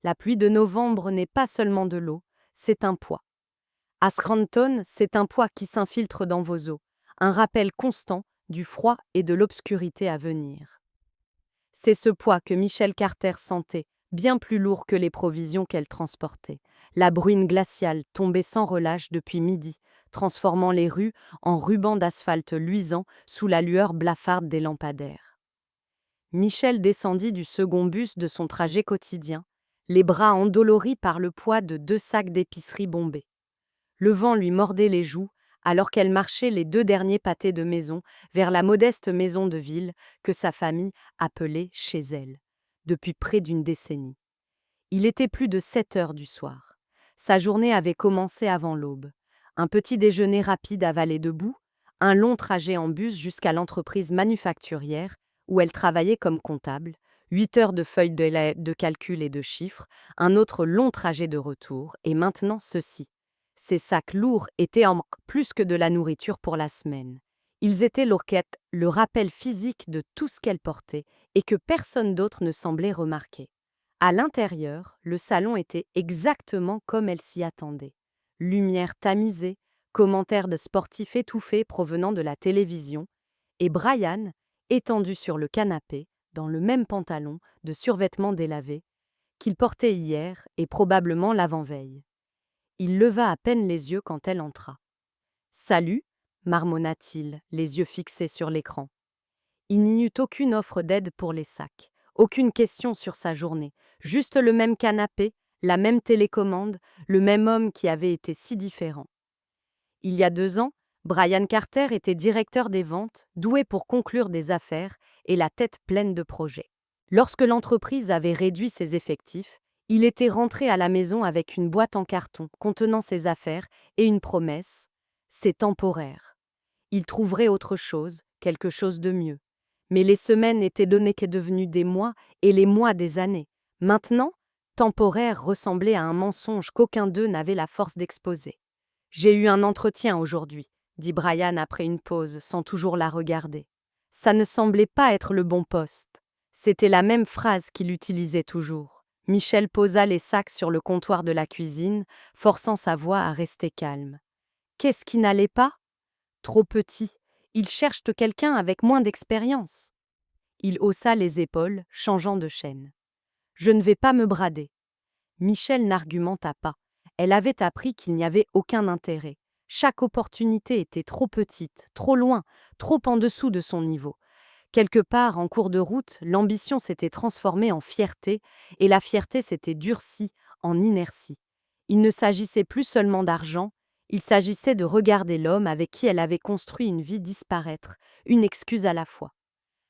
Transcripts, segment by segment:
La pluie de novembre n'est pas seulement de l'eau, c'est un poids. À Scranton, c'est un poids qui s'infiltre dans vos os, un rappel constant du froid et de l'obscurité à venir. C'est ce poids que Michel Carter sentait, bien plus lourd que les provisions qu'elle transportait. La bruine glaciale tombait sans relâche depuis midi, transformant les rues en rubans d'asphalte luisants sous la lueur blafarde des lampadaires. Michel descendit du second bus de son trajet quotidien, les bras endoloris par le poids de 2 sacs d'épicerie bombés. Le vent lui mordait les joues alors qu'elle marchait les 2 derniers pâtés de maison vers la modeste maison de ville que sa famille appelait chez elle, depuis près d'une décennie. Il était plus de 7 heures du soir. Sa journée avait commencé avant l'aube. Un petit déjeuner rapide avalé debout, un long trajet en bus jusqu'à l'entreprise manufacturière où elle travaillait comme comptable, 8 heures de feuilles de calcul et de chiffres, un autre long trajet de retour, et maintenant ceci. Ces sacs lourds étaient en manque plus que de la nourriture pour la semaine. Ils étaient le rappel physique de tout ce qu'elle portait et que personne d'autre ne semblait remarquer. À l'intérieur, le salon était exactement comme elle s'y attendait. Lumière tamisée, commentaires de sportifs étouffés provenant de la télévision, et Brian, étendu sur le canapé, dans le même pantalon de survêtement délavé, qu'il portait hier et probablement l'avant-veille. Il leva à peine les yeux quand elle entra. « Salut » marmonna-t-il, les yeux fixés sur l'écran. Il n'y eut aucune offre d'aide pour les sacs, aucune question sur sa journée, juste le même canapé, la même télécommande, le même homme qui avait été si différent. Il y a 2 ans, Brian Carter était directeur des ventes, doué pour conclure des affaires et la tête pleine de projets. Lorsque l'entreprise avait réduit ses effectifs, il était rentré à la maison avec une boîte en carton contenant ses affaires et une promesse : c'est temporaire. Il trouverait autre chose, quelque chose de mieux. Mais les semaines étaient données qu'est devenues des mois et les mois des années. Maintenant, temporaire ressemblait à un mensonge qu'aucun d'eux n'avait la force d'exposer. « J'ai eu un entretien aujourd'hui », dit Brian après une pause, sans toujours la regarder. Ça ne semblait pas être le bon poste. C'était la même phrase qu'il utilisait toujours. Michel posa les sacs sur le comptoir de la cuisine, forçant sa voix à rester calme. Qu'est-ce qui n'allait pas ? Trop petit. Ils cherchent quelqu'un avec moins d'expérience. Il haussa les épaules, changeant de chaîne. Je ne vais pas me brader. Michel n'argumenta pas. Elle avait appris qu'il n'y avait aucun intérêt. Chaque opportunité était trop petite, trop loin, trop en dessous de son niveau. Quelque part, en cours de route, l'ambition s'était transformée en fierté, et la fierté s'était durcie en inertie. Il ne s'agissait plus seulement d'argent, il s'agissait de regarder l'homme avec qui elle avait construit une vie disparaître, une excuse à la fois.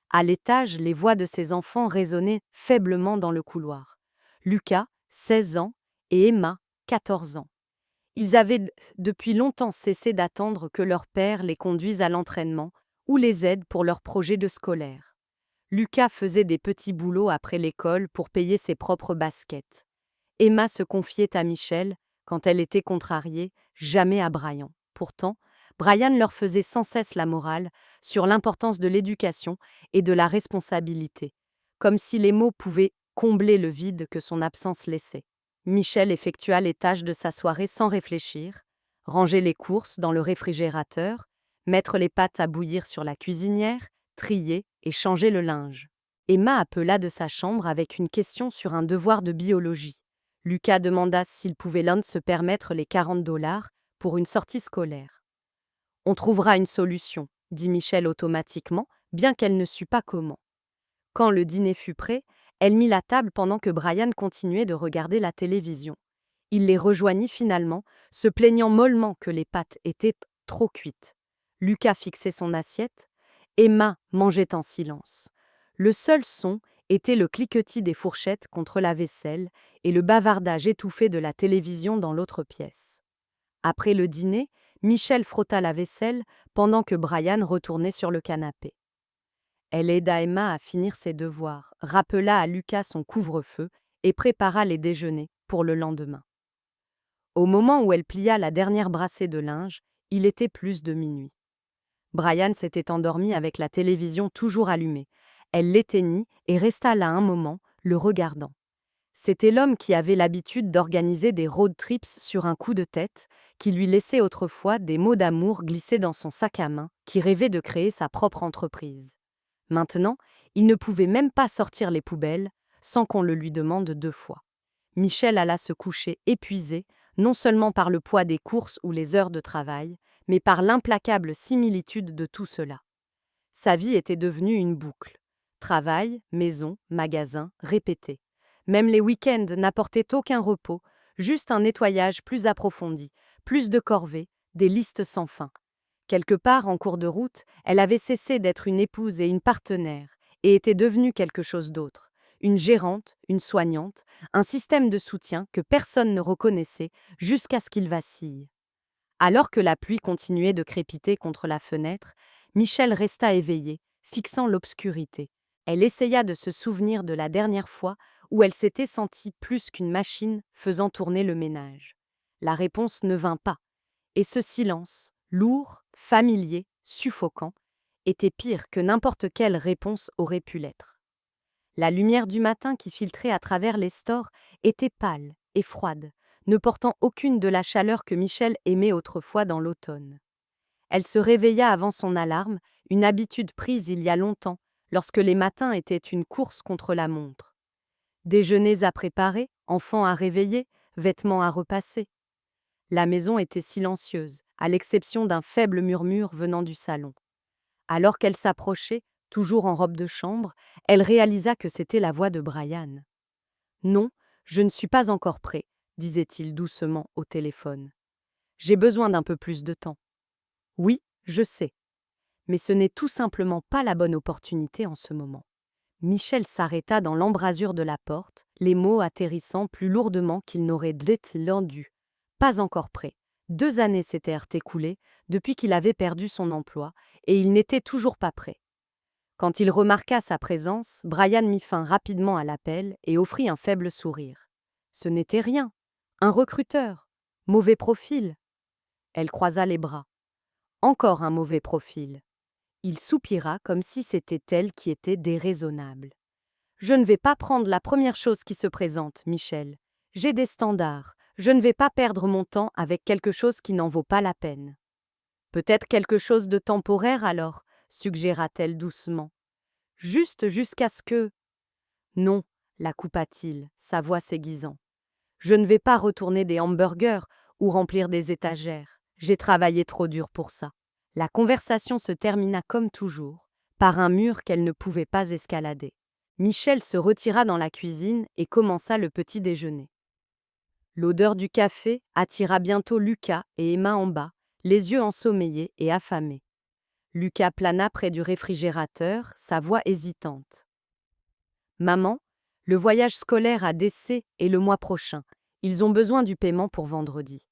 À l'étage, les voix de ses enfants résonnaient faiblement dans le couloir. Lucas, 16 ans, et Emma, 14 ans. Ils avaient depuis longtemps cessé d'attendre que leur père les conduise à l'entraînement ou les aide pour leurs projets de scolaire. Lucas faisait des petits boulots après l'école pour payer ses propres baskets. Emma se confiait à Michel quand elle était contrariée, jamais à Brian. Pourtant, Brian leur faisait sans cesse la morale sur l'importance de l'éducation et de la responsabilité, comme si les mots pouvaient combler le vide que son absence laissait. Michel effectua les tâches de sa soirée sans réfléchir, ranger les courses dans le réfrigérateur, mettre les pâtes à bouillir sur la cuisinière, trier et changer le linge. Emma appela de sa chambre avec une question sur un devoir de biologie. Lucas demanda s'il pouvait l'un se permettre les 40 $ pour une sortie scolaire. « On trouvera une solution », dit Michel automatiquement, bien qu'elle ne sût pas comment. Quand le dîner fut prêt, elle mit la table pendant que Brian continuait de regarder la télévision. Il les rejoignit finalement, se plaignant mollement que les pâtes étaient trop cuites. Lucas fixait son assiette, Emma mangeait en silence. Le seul son était le cliquetis des fourchettes contre la vaisselle et le bavardage étouffé de la télévision dans l'autre pièce. Après le dîner, Michel frotta la vaisselle pendant que Brian retournait sur le canapé. Elle aida Emma à finir ses devoirs, rappela à Lucas son couvre-feu et prépara les déjeuners pour le lendemain. Au moment où elle plia la dernière brassée de linge, il était plus de minuit. Brian s'était endormi avec la télévision toujours allumée. Elle l'éteignit et resta là un moment, le regardant. C'était l'homme qui avait l'habitude d'organiser des road trips sur un coup de tête, qui lui laissait autrefois des mots d'amour glissés dans son sac à main, qui rêvait de créer sa propre entreprise. Maintenant, il ne pouvait même pas sortir les poubelles sans qu'on le lui demande 2 fois. Michel alla se coucher épuisé, non seulement par le poids des courses ou les heures de travail, mais par l'implacable similitude de tout cela. Sa vie était devenue une boucle. Travail, maison, magasin, répété. Même les week-ends n'apportaient aucun repos, juste un nettoyage plus approfondi, plus de corvées, des listes sans fin. Quelque part en cours de route, elle avait cessé d'être une épouse et une partenaire, et était devenue quelque chose d'autre. Une gérante, une soignante, un système de soutien que personne ne reconnaissait jusqu'à ce qu'il vacille. Alors que la pluie continuait de crépiter contre la fenêtre, Michel resta éveillée, fixant l'obscurité. Elle essaya de se souvenir de la dernière fois où elle s'était sentie plus qu'une machine faisant tourner le ménage. La réponse ne vint pas, et ce silence, lourd, familier, suffocant, était pire que n'importe quelle réponse aurait pu l'être. La lumière du matin qui filtrait à travers les stores était pâle et froide, ne portant aucune de la chaleur que Michel aimait autrefois dans l'automne. Elle se réveilla avant son alarme, une habitude prise il y a longtemps, lorsque les matins étaient une course contre la montre. Déjeuners à préparer, enfants à réveiller, vêtements à repasser. La maison était silencieuse, à l'exception d'un faible murmure venant du salon. Alors qu'elle s'approchait, toujours en robe de chambre, elle réalisa que c'était la voix de Brian. « Non, je ne suis pas encore prêt, disait-il doucement au téléphone. J'ai besoin d'un peu plus de temps. Oui, je sais. Mais ce n'est tout simplement pas la bonne opportunité en ce moment. Michel s'arrêta dans l'embrasure de la porte, les mots atterrissant plus lourdement qu'il n'aurait dû. Pas encore prêt. 2 années s'étaient écoulées depuis qu'il avait perdu son emploi, et il n'était toujours pas prêt. Quand il remarqua sa présence, Brian mit fin rapidement à l'appel et offrit un faible sourire. Ce n'était rien. Un recruteur. Mauvais profil. Elle croisa les bras. Encore un mauvais profil. Il soupira comme si c'était elle qui était déraisonnable. Je ne vais pas prendre la première chose qui se présente, Michel. J'ai des standards. Je ne vais pas perdre mon temps avec quelque chose qui n'en vaut pas la peine. Peut-être quelque chose de temporaire alors, suggéra-t-elle doucement. Juste jusqu'à ce que... Non, la coupa-t-il, sa voix s'aiguisant. Je ne vais pas retourner des hamburgers ou remplir des étagères. J'ai travaillé trop dur pour ça. La conversation se termina comme toujours, par un mur qu'elle ne pouvait pas escalader. Michel se retira dans la cuisine et commença le petit déjeuner. L'odeur du café attira bientôt Lucas et Emma en bas, les yeux ensommeillés et affamés. Lucas plana près du réfrigérateur, sa voix hésitante. « Maman, le voyage scolaire a DC est le mois prochain. Ils ont besoin du paiement pour vendredi. »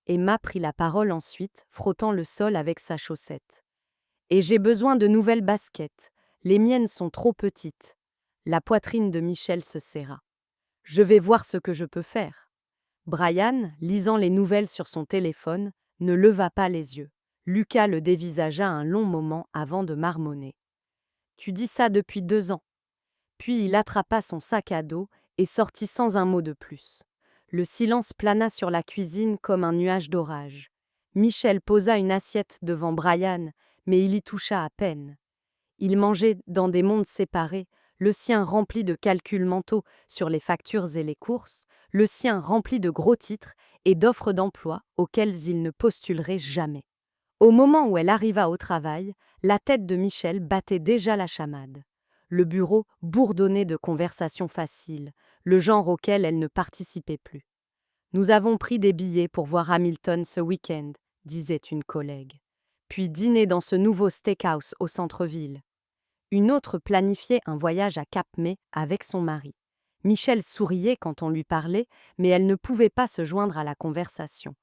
Emma prit la parole ensuite, frottant le sol avec sa chaussette. « Et j'ai besoin de nouvelles baskets. Les miennes sont trop petites. » La poitrine de Michel se serra. « Je vais voir ce que je peux faire. » Brian, lisant les nouvelles sur son téléphone, ne leva pas les yeux. Lucas le dévisagea un long moment avant de marmonner. « Tu dis ça depuis 2 ans. » Puis il attrapa son sac à dos et sortit sans un mot de plus. Le silence plana sur la cuisine comme un nuage d'orage. Michel posa une assiette devant Brian, mais il y toucha à peine. Ils mangeaient dans des mondes séparés, le sien rempli de calculs mentaux sur les factures et les courses, le sien rempli de gros titres et d'offres d'emploi auxquelles il ne postulerait jamais. Au moment où elle arriva au travail, la tête de Michel battait déjà la chamade. Le bureau bourdonnait de conversations faciles, le genre auquel elle ne participait plus. « Nous avons pris des billets pour voir Hamilton ce week-end, disait une collègue. Puis dîner dans ce nouveau steakhouse au centre-ville. Une autre planifiait un voyage à Cap-May avec son mari. Michel souriait quand on lui parlait, mais elle ne pouvait pas se joindre à la conversation.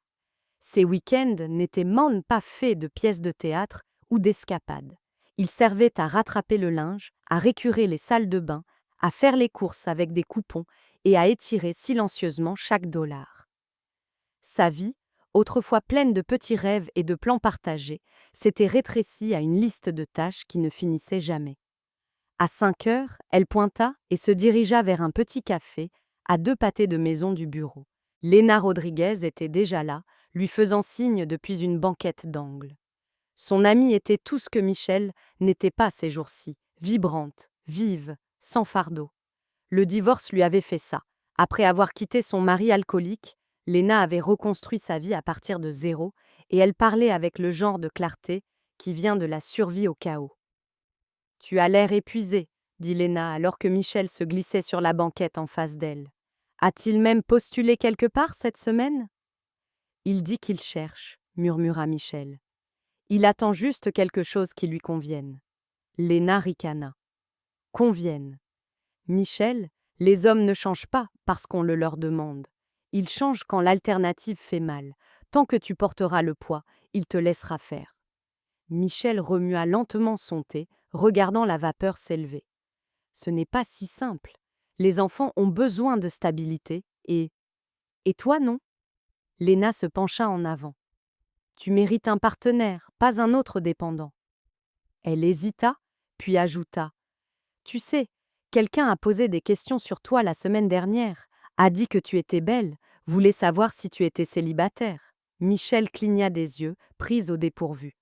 Ces week-ends n'étaient même pas faits de pièces de théâtre ou d'escapades. Ils servaient à rattraper le linge, à récurer les salles de bain, à faire les courses avec des coupons et à étirer silencieusement chaque dollar. Sa vie, autrefois pleine de petits rêves et de plans partagés, s'était rétrécie à une liste de tâches qui ne finissait jamais. À 5 heures, elle pointa et se dirigea vers un petit café à 2 pâtés de maison du bureau. Léna Rodriguez était déjà là, lui faisant signe depuis une banquette d'angle. Son amie était tout ce que Michel n'était pas ces jours-ci, vibrante, vive, sans fardeau. Le divorce lui avait fait ça. Après avoir quitté son mari alcoolique, Léna avait reconstruit sa vie à partir de zéro et elle parlait avec le genre de clarté qui vient de la survie au chaos. Tu as l'air épuisé, dit Léna alors que Michel se glissait sur la banquette en face d'elle. A-t-il même postulé quelque part cette semaine? Il dit qu'il cherche, murmura Michel. Il attend juste quelque chose qui lui convienne. Léna ricana. Convienne. Michel, les hommes ne changent pas parce qu'on le leur demande. Ils changent quand l'alternative fait mal. Tant que tu porteras le poids, il te laissera faire. Michel remua lentement son thé, regardant la vapeur s'élever. Ce n'est pas si simple. Les enfants ont besoin de stabilité et... Et toi, non? Léna se pencha en avant. Tu mérites un partenaire, pas un autre dépendant. Elle hésita, puis ajouta. Tu sais, quelqu'un a posé des questions sur toi la semaine dernière, a dit que tu étais belle, voulait savoir si tu étais célibataire. Michel cligna des yeux, prise au dépourvu.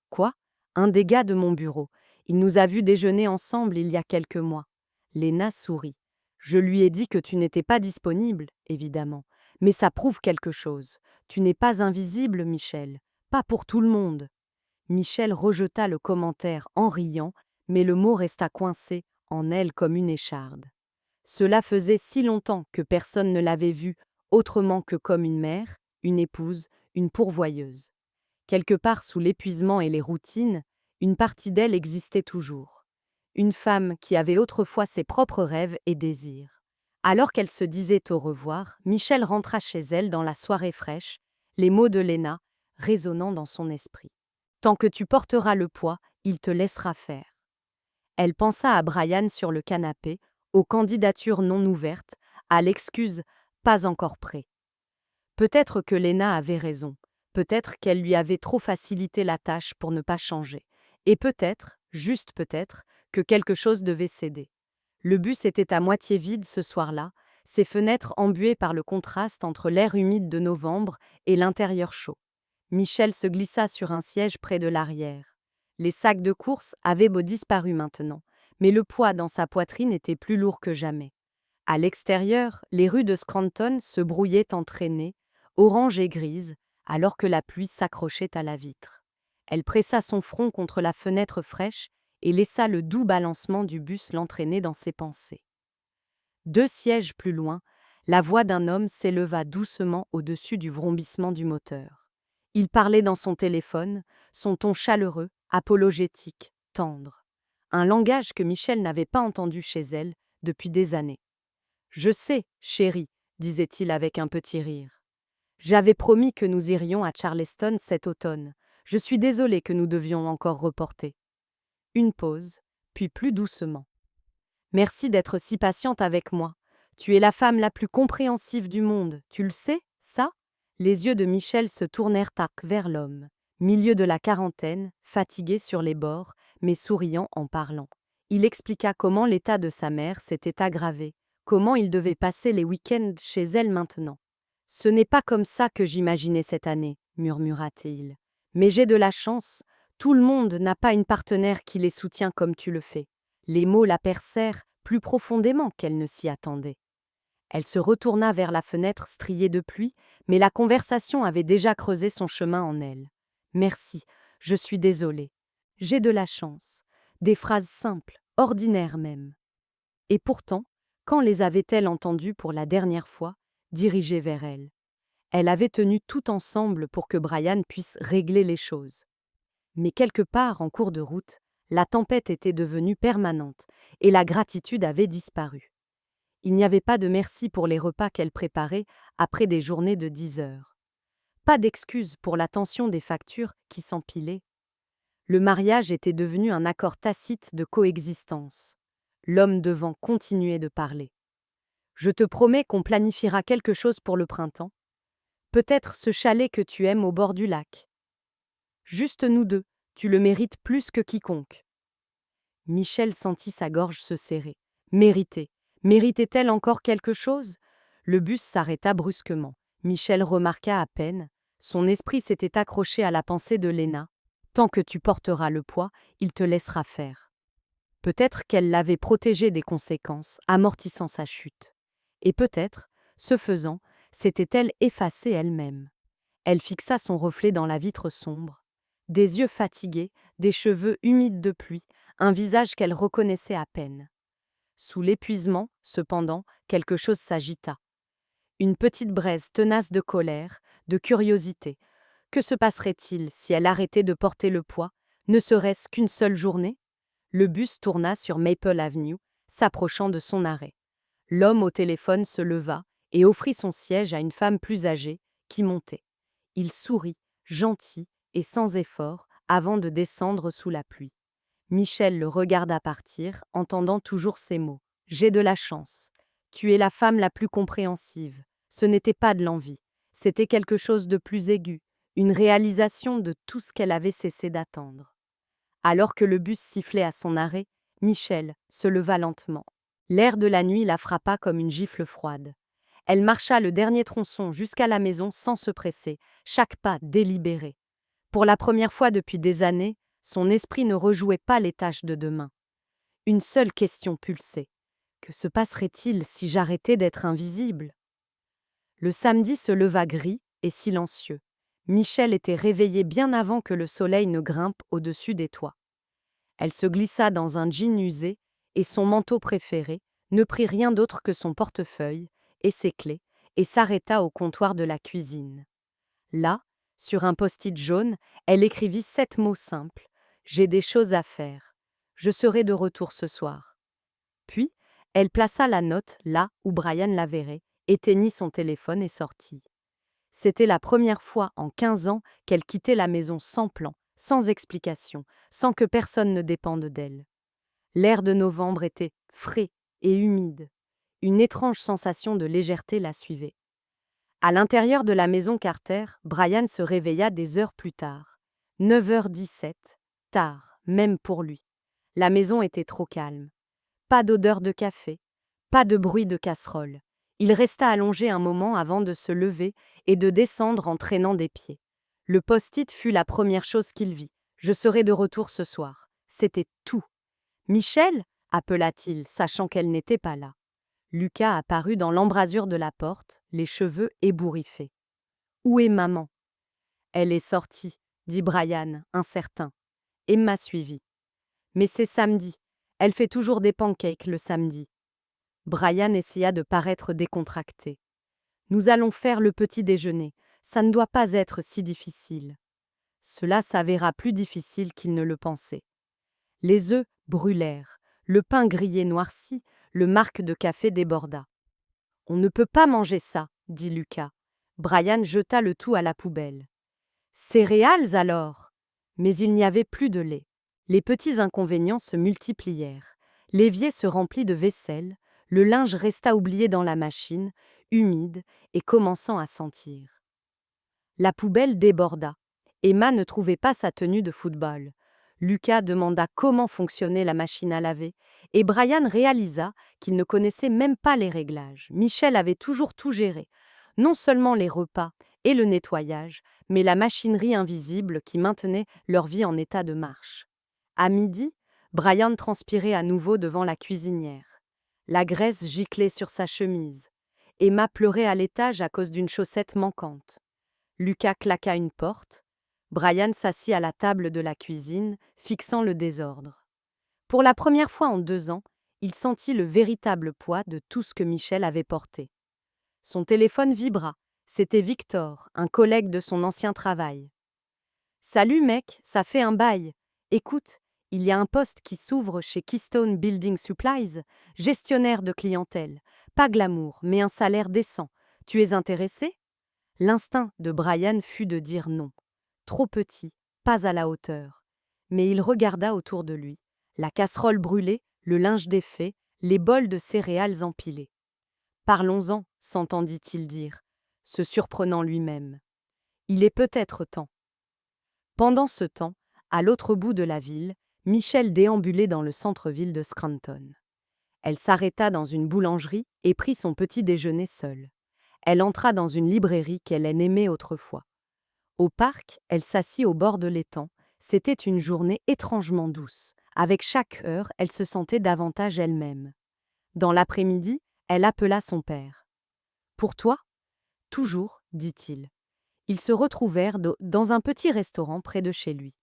Quoi? Un des gars de mon bureau. Il nous a vus déjeuner ensemble il y a quelques mois. Léna sourit. Je lui ai dit que tu n'étais pas disponible, évidemment. Mais ça prouve quelque chose. Tu n'es pas invisible, Michel. Pas pour tout le monde. Michel rejeta le commentaire en riant, mais le mot resta coincé en elle comme une écharde. Cela faisait si longtemps que personne ne l'avait vue autrement que comme une mère, une épouse, une pourvoyeuse. Quelque part sous l'épuisement et les routines, une partie d'elle existait toujours. Une femme qui avait autrefois ses propres rêves et désirs. Alors qu'elle se disait au revoir, Michel rentra chez elle dans la soirée fraîche, les mots de Léna résonnant dans son esprit. Tant que tu porteras le poids, il te laissera faire. Elle pensa à Brian sur le canapé, aux candidatures non ouvertes, à l'excuse pas encore prêt. Peut-être que Léna avait raison, peut-être qu'elle lui avait trop facilité la tâche pour ne pas changer, et peut-être, juste peut-être, que quelque chose devait céder. Le bus était à moitié vide ce soir-là, ses fenêtres embuées par le contraste entre l'air humide de novembre et l'intérieur chaud. Michel se glissa sur un siège près de l'arrière. Les sacs de course avaient beau disparu maintenant, mais le poids dans sa poitrine était plus lourd que jamais. À l'extérieur, les rues de Scranton se brouillaient entraînées, orange et grises, alors que la pluie s'accrochait à la vitre. Elle pressa son front contre la fenêtre fraîche et laissa le doux balancement du bus l'entraîner dans ses pensées. 2 sièges plus loin, la voix d'un homme s'éleva doucement au-dessus du vrombissement du moteur. Il parlait dans son téléphone, son ton chaleureux, apologétique, tendre. Un langage que Michel n'avait pas entendu chez elle depuis des années. « Je sais, chérie, disait-il avec un petit rire. J'avais promis que nous irions à Charleston cet automne. Je suis désolée que nous devions encore reporter. Une pause, puis plus doucement. Merci d'être si patiente avec moi. Tu es la femme la plus compréhensive du monde, tu le sais, ça? Les yeux de Michel se tournèrent vers l'homme, milieu de la quarantaine, fatigué sur les bords, mais souriant en parlant. Il expliqua comment l'état de sa mère s'était aggravé, comment il devait passer les week-ends chez elle maintenant. Ce n'est pas comme ça que j'imaginais cette année, murmura-t-il. Mais j'ai de la chance, tout le monde n'a pas une partenaire qui les soutient comme tu le fais. Les mots la percèrent plus profondément qu'elle ne s'y attendait. Elle se retourna vers la fenêtre striée de pluie, mais la conversation avait déjà creusé son chemin en elle. « Merci, je suis désolée. J'ai de la chance. » Des phrases simples, ordinaires même. Et pourtant, quand les avait-elle entendues pour la dernière fois, dirigées vers elle? Elle avait tenu tout ensemble pour que Brian puisse régler les choses. Mais quelque part en cours de route, la tempête était devenue permanente et la gratitude avait disparu. Il n'y avait pas de merci pour les repas qu'elle préparait après des journées de 10 heures. Pas d'excuse pour la tension des factures qui s'empilaient. Le mariage était devenu un accord tacite de coexistence. L'homme devant continuer de parler. « Je te promets qu'on planifiera quelque chose pour le printemps. Peut-être ce chalet que tu aimes au bord du lac. Juste nous deux, tu le mérites plus que quiconque. » Michel sentit sa gorge se serrer. Méritait. Méritait-elle encore quelque chose? Le bus s'arrêta brusquement. Michel remarqua à peine. Son esprit s'était accroché à la pensée de Léna. Tant que tu porteras le poids, il te laissera faire. Peut-être qu'elle l'avait protégé des conséquences, amortissant sa chute. Et peut-être, ce faisant, s'était-elle effacée elle-même. Elle fixa son reflet dans la vitre sombre. Des yeux fatigués, des cheveux humides de pluie, un visage qu'elle reconnaissait à peine. Sous l'épuisement, cependant, quelque chose s'agita. Une petite braise tenace de colère, de curiosité. Que se passerait-il si elle arrêtait de porter le poids, ne serait-ce qu'une seule journée? Le bus tourna sur Maple Avenue, s'approchant de son arrêt. L'homme au téléphone se leva et offrit son siège à une femme plus âgée, qui montait. Il sourit, gentil et sans effort, avant de descendre sous la pluie. Michel le regarda partir, entendant toujours ces mots. « J'ai de la chance. Tu es la femme la plus compréhensive. » Ce n'était pas de l'envie, c'était quelque chose de plus aigu, une réalisation de tout ce qu'elle avait cessé d'attendre. Alors que le bus sifflait à son arrêt, Michel se leva lentement. L'air de la nuit la frappa comme une gifle froide. Elle marcha le dernier tronçon jusqu'à la maison sans se presser, chaque pas délibéré. Pour la première fois depuis des années, son esprit ne rejouait pas les tâches de demain. Une seule question pulsait. Que se passerait-il si j'arrêtais d'être invisible? Le samedi se leva gris et silencieux. Michel était réveillée bien avant que le soleil ne grimpe au-dessus des toits. Elle se glissa dans un jean usé et son manteau préféré, ne prit rien d'autre que son portefeuille et ses clés, et s'arrêta au comptoir de la cuisine. Là, sur un post-it jaune, elle écrivit 7 mots simples. « J'ai des choses à faire. Je serai de retour ce soir. » Puis, elle plaça la note là où Brian la verrait, éteignit son téléphone et sortit. C'était la première fois en 15 ans qu'elle quittait la maison sans plan, sans explication, sans que personne ne dépende d'elle. L'air de novembre était frais et humide. Une étrange sensation de légèreté la suivait. À l'intérieur de la maison Carter, Brian se réveilla des heures plus tard. 9h17, tard, même pour lui. La maison était trop calme. Pas d'odeur de café, pas de bruit de casserole. Il resta allongé un moment avant de se lever et de descendre en traînant des pieds. Le post-it fut la première chose qu'il vit. « Je serai de retour ce soir. » C'était tout. « Michel » appela-t-il, sachant qu'elle n'était pas là. Lucas apparut dans l'embrasure de la porte, les cheveux ébouriffés. « Où est maman ?»« Elle est sortie, » dit Brian, incertain. Emma suivit. « Mais c'est samedi. Elle fait toujours des pancakes le samedi. » Brian essaya de paraître décontracté. « Nous allons faire le petit déjeuner. Ça ne doit pas être si difficile. » Cela s'avéra plus difficile qu'il ne le pensait. Les œufs brûlèrent, le pain grillé noirci, le marc de café déborda. « On ne peut pas manger ça, » dit Lucas. Brian jeta le tout à la poubelle. « Céréales alors ?» Mais il n'y avait plus de lait. Les petits inconvénients se multiplièrent. L'évier se remplit de vaisselle, le linge resta oublié dans la machine, humide et commençant à sentir. La poubelle déborda. Emma ne trouvait pas sa tenue de football. Lucas demanda comment fonctionnait la machine à laver, et Brian réalisa qu'il ne connaissait même pas les réglages. Michel avait toujours tout géré, non seulement les repas et le nettoyage, mais la machinerie invisible qui maintenait leur vie en état de marche. À midi, Brian transpirait à nouveau devant la cuisinière. La graisse giclait sur sa chemise. Emma pleurait à l'étage à cause d'une chaussette manquante. Lucas claqua une porte. Brian s'assit à la table de la cuisine, fixant le désordre. Pour la première fois en 2 ans, il sentit le véritable poids de tout ce que Michel avait porté. Son téléphone vibra. C'était Victor, un collègue de son ancien travail. « Salut mec, ça fait un bail. Écoute, il y a un poste qui s'ouvre chez Keystone Building Supplies, gestionnaire de clientèle. Pas glamour, mais un salaire décent. Tu es intéressé ?» L'instinct de Brian fut de dire non. Trop petit, pas à la hauteur. Mais il regarda autour de lui. La casserole brûlée, le linge défait, les bols de céréales empilés. « Parlons-en, » s'entendit-il dire, se surprenant lui-même. Il est peut-être temps. Pendant ce temps, à l'autre bout de la ville, Michel déambulait dans le centre-ville de Scranton. Elle s'arrêta dans une boulangerie et prit son petit déjeuner seule. Elle entra dans une librairie qu'elle aimait autrefois. Au parc, elle s'assit au bord de l'étang. C'était une journée étrangement douce. Avec chaque heure, elle se sentait davantage elle-même. Dans l'après-midi, elle appela son père. « Pour toi ?»« Toujours, dit-il. » Ils se retrouvèrent dans un petit restaurant près de chez lui.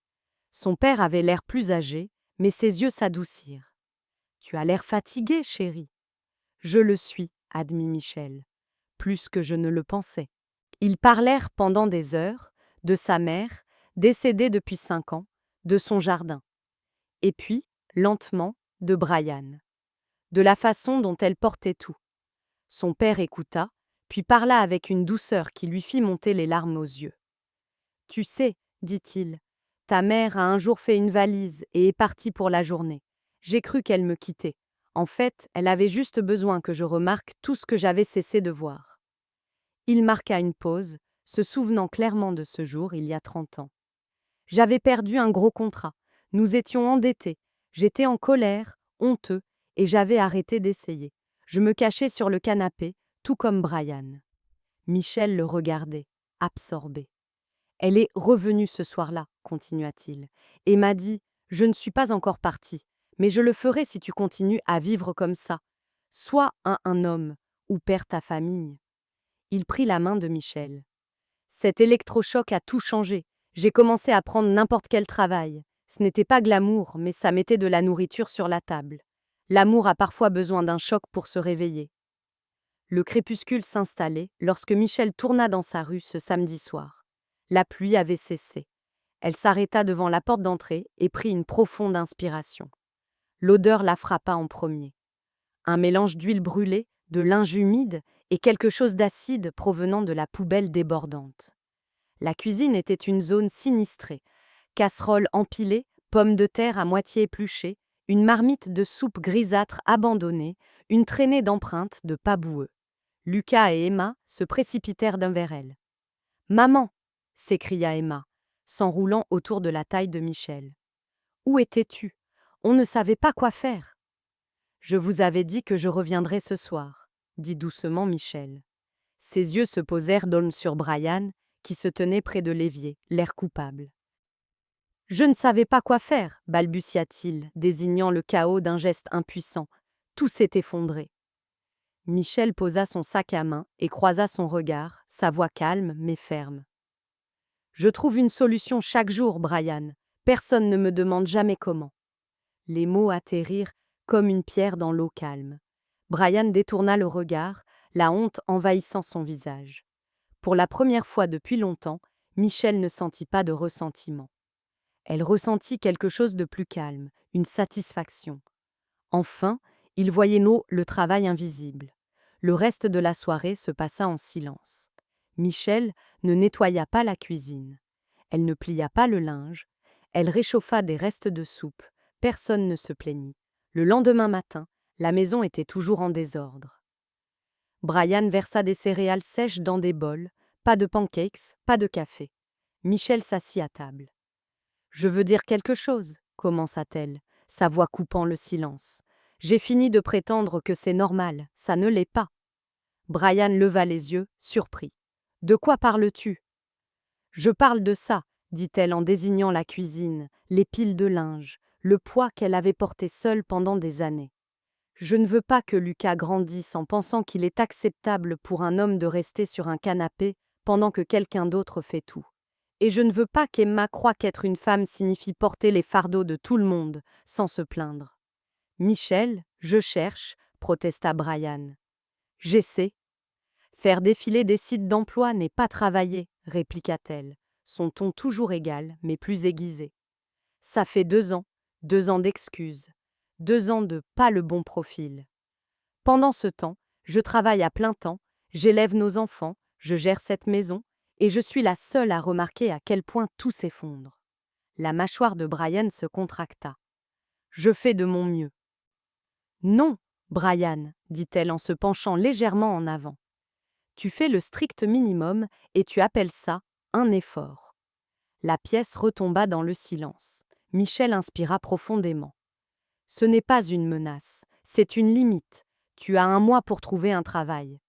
Son père avait l'air plus âgé, mais ses yeux s'adoucirent. « Tu as l'air fatiguée, chérie. »« Je le suis, » admit Michel. « Plus que je ne le pensais. » Ils parlèrent pendant des heures, de sa mère, décédée depuis 5 ans, de son jardin. Et puis, lentement, de Brian. De la façon dont elle portait tout. Son père écouta, puis parla avec une douceur qui lui fit monter les larmes aux yeux. « Tu sais, dit-il, ta mère a un jour fait une valise et est partie pour la journée. J'ai cru qu'elle me quittait. En fait, elle avait juste besoin que je remarque tout ce que j'avais cessé de voir. » Il marqua une pause, se souvenant clairement de ce jour il y a 30 ans. J'avais perdu un gros contrat. Nous étions endettés. J'étais en colère, honteux, et j'avais arrêté d'essayer. Je me cachais sur le canapé, tout comme Brian. Michel le regardait, absorbé. Elle est revenue ce soir-là, continua-t-il, et m'a dit « Je ne suis pas encore parti, mais je le ferai si tu continues à vivre comme ça. Sois un homme, ou perds ta famille. » Il prit la main de Michel. Cet électrochoc a tout changé. J'ai commencé à prendre n'importe quel travail. Ce n'était pas glamour, mais ça mettait de la nourriture sur la table. L'amour a parfois besoin d'un choc pour se réveiller. Le crépuscule s'installait lorsque Michel tourna dans sa rue ce samedi soir. La pluie avait cessé. Elle s'arrêta devant la porte d'entrée et prit une profonde inspiration. L'odeur la frappa en premier. Un mélange d'huile brûlée, de linge humide et quelque chose d'acide provenant de la poubelle débordante. La cuisine était une zone sinistrée. Casseroles empilées, pommes de terre à moitié épluchées, une marmite de soupe grisâtre abandonnée, une traînée d'empreintes de pas boueux. Lucas et Emma se précipitèrent d'un vers elle. « Maman !» s'écria Emma, s'enroulant autour de la taille de Michel. « Où étais-tu ? On ne savait pas quoi faire. »« Je vous avais dit que je reviendrais ce soir, » dit doucement Michel. Ses yeux se posèrent d'homme sur Brian, qui se tenait près de l'évier, l'air coupable. « Je ne savais pas quoi faire, balbutia-t-il, désignant le chaos d'un geste impuissant. Tout s'est effondré. Michel posa son sac à main et croisa son regard, sa voix calme mais ferme. « Je trouve une solution chaque jour, Brian. Personne ne me demande jamais comment. » Les mots atterrirent comme une pierre dans l'eau calme. Brian détourna le regard, la honte envahissant son visage. Pour la première fois depuis longtemps, Michel ne sentit pas de ressentiment. Elle ressentit quelque chose de plus calme, une satisfaction. Enfin, il voyait le travail invisible. Le reste de la soirée se passa en silence. Michel ne nettoya pas la cuisine. Elle ne plia pas le linge. Elle réchauffa des restes de soupe. Personne ne se plaignit. Le lendemain matin, la maison était toujours en désordre. Brian versa des céréales sèches dans des bols. Pas de pancakes, pas de café. Michel s'assit à table. « Je veux dire quelque chose, » commença-t-elle, sa voix coupant le silence. « J'ai fini de prétendre que c'est normal, ça ne l'est pas. » Brian leva les yeux, surpris. « De quoi parles-tu ? » « Je parle de ça, » dit-elle en désignant la cuisine, les piles de linge, le poids qu'elle avait porté seule pendant des années. « Je ne veux pas que Lucas grandisse en pensant qu'il est acceptable pour un homme de rester sur un canapé pendant que quelqu'un d'autre fait tout. Et je ne veux pas qu'Emma croie qu'être une femme signifie porter les fardeaux de tout le monde, sans se plaindre. »« Michel, je cherche, » protesta Brian. « J'essaie. »« Faire défiler des sites d'emploi n'est pas travailler, » répliqua-t-elle, son ton toujours égal, mais plus aiguisé. « Ça fait 2 ans, 2 ans d'excuses, 2 ans de pas le bon profil. Pendant ce temps, je travaille à plein temps, j'élève nos enfants, je gère cette maison, et je suis la seule à remarquer à quel point tout s'effondre. » La mâchoire de Brian se contracta. « Je fais de mon mieux. »« Non, Brian, » dit-elle en se penchant légèrement en avant. « Tu fais le strict minimum et tu appelles ça un effort. » La pièce retomba dans le silence. Michel inspira profondément. « Ce n'est pas une menace, C'est une limite. Tu as un mois pour trouver un travail.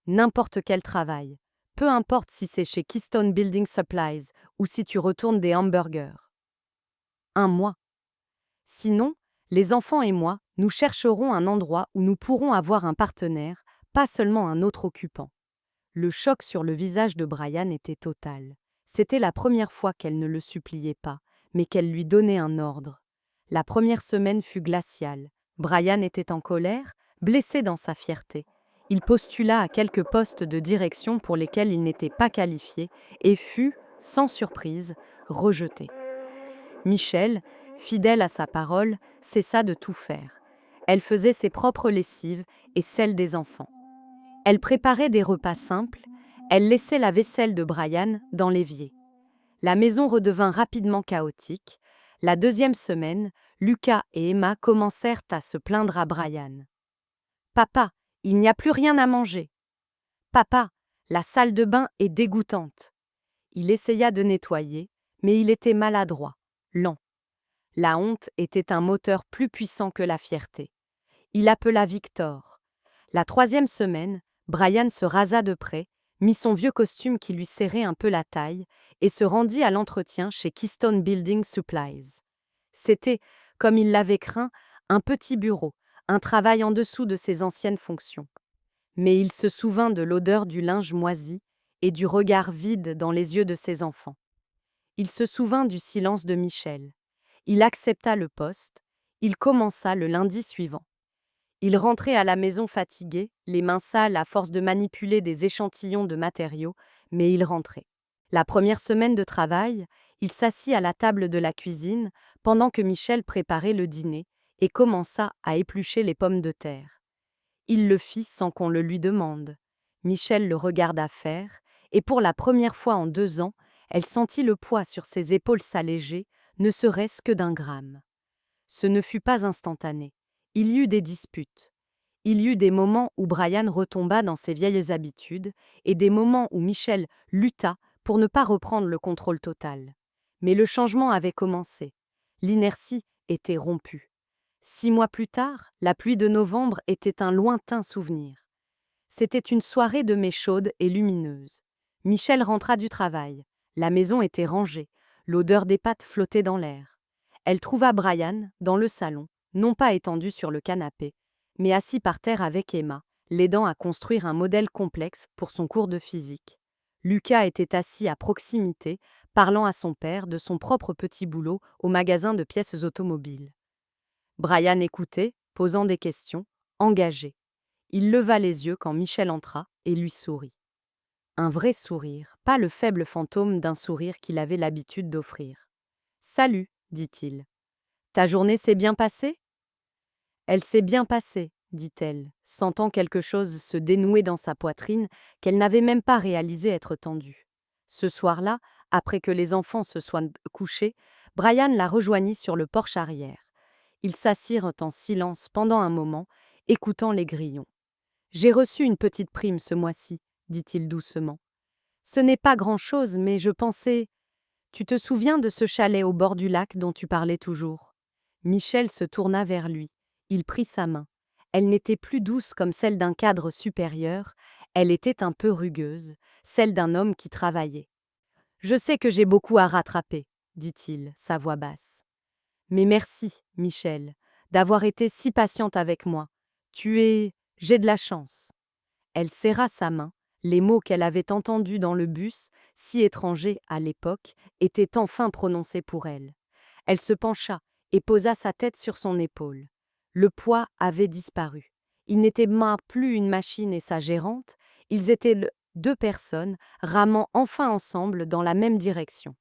N'importe quel travail. Peu importe si c'est chez Keystone Building Supplies ou si tu retournes des hamburgers. Un mois. Sinon, les enfants et moi, nous chercherons un endroit où nous pourrons avoir un partenaire, pas seulement un autre occupant. Le choc sur le visage de Brian était total. C'était la première fois qu'elle ne le suppliait pas, mais qu'elle lui donnait un ordre. La première semaine fut glaciale. Brian était en colère, blessé dans sa fierté. Il postula à quelques postes de direction pour lesquels il n'était pas qualifié et fut, sans surprise, rejeté. Michel, fidèle à sa parole, cessa de tout faire. Elle faisait ses propres lessives et celles des enfants. Elle préparait des repas simples, elle laissait la vaisselle de Brian dans l'évier. La maison redevint rapidement chaotique. La deuxième semaine, Lucas et Emma commencèrent à se plaindre à Brian. « Papa, il n'y a plus rien à manger. Papa, la salle de bain est dégoûtante. » Il essaya de nettoyer, mais il était maladroit, lent. La honte était un moteur plus puissant que la fierté. Il appela Victor. La troisième semaine, Brian se rasa de près, mit son vieux costume qui lui serrait un peu la taille et se rendit à l'entretien chez Keystone Building Supplies. C'était, comme il l'avait craint, un petit bureau, un travail en dessous de ses anciennes fonctions. Mais il se souvint de l'odeur du linge moisi et du regard vide dans les yeux de ses enfants. Il se souvint du silence de Michel. Il accepta le poste. Il commença le lundi suivant. Il rentrait à la maison fatigué, les mains sales à force de manipuler des échantillons de matériaux, mais il rentrait. La première semaine de travail, il s'assit à la table de la cuisine pendant que Michel préparait le dîner et commença à éplucher les pommes de terre. Il le fit sans qu'on le lui demande. Michel le regarda faire, et pour la première fois en 2 ans, elle sentit le poids sur ses épaules s'alléger, ne serait-ce que d'1 gramme. Ce ne fut pas instantané. Il y eut des disputes. Il y eut des moments où Brian retomba dans ses vieilles habitudes et des moments où Michel lutta pour ne pas reprendre le contrôle total. Mais le changement avait commencé. L'inertie était rompue. 6 mois plus tard, la pluie de novembre était un lointain souvenir. C'était une soirée de mai chaude et lumineuse. Michel rentra du travail. La maison était rangée. L'odeur des pâtes flottait dans l'air. Elle trouva Brian, dans le salon, non pas étendu sur le canapé, mais assis par terre avec Emma, l'aidant à construire un modèle complexe pour son cours de physique. Lucas était assis à proximité, parlant à son père de son propre petit boulot au magasin de pièces automobiles. Brian écoutait, posant des questions, engagé. Il leva les yeux quand Michel entra et lui sourit. Un vrai sourire, pas le faible fantôme d'un sourire qu'il avait l'habitude d'offrir. « Salut », dit-il. « Ta journée s'est bien passée ?»« Elle s'est bien passée, » dit-elle, sentant quelque chose se dénouer dans sa poitrine qu'elle n'avait même pas réalisé être tendue. Ce soir-là, après que les enfants se soient couchés, Brian la rejoignit sur le porche arrière. Ils s'assirent en silence pendant un moment, écoutant les grillons. « J'ai reçu une petite prime ce mois-ci, » dit-il doucement. « Ce n'est pas grand-chose, mais je pensais… Tu te souviens de ce chalet au bord du lac dont tu parlais toujours ?» Michel se tourna vers lui. Il prit sa main. Elle n'était plus douce comme celle d'un cadre supérieur, elle était un peu rugueuse, celle d'un homme qui travaillait. « Je sais que j'ai beaucoup à rattraper, » dit-il, sa voix basse. « Mais merci, Michel, d'avoir été si patiente avec moi. J'ai de la chance. » Elle serra sa main. Les mots qu'elle avait entendus dans le bus, si étrangers à l'époque, étaient enfin prononcés pour elle. Elle se pencha et posa sa tête sur son épaule. Le poids avait disparu. Il n'était plus une machine et sa gérante, ils étaient 2 personnes ramant enfin ensemble dans la même direction.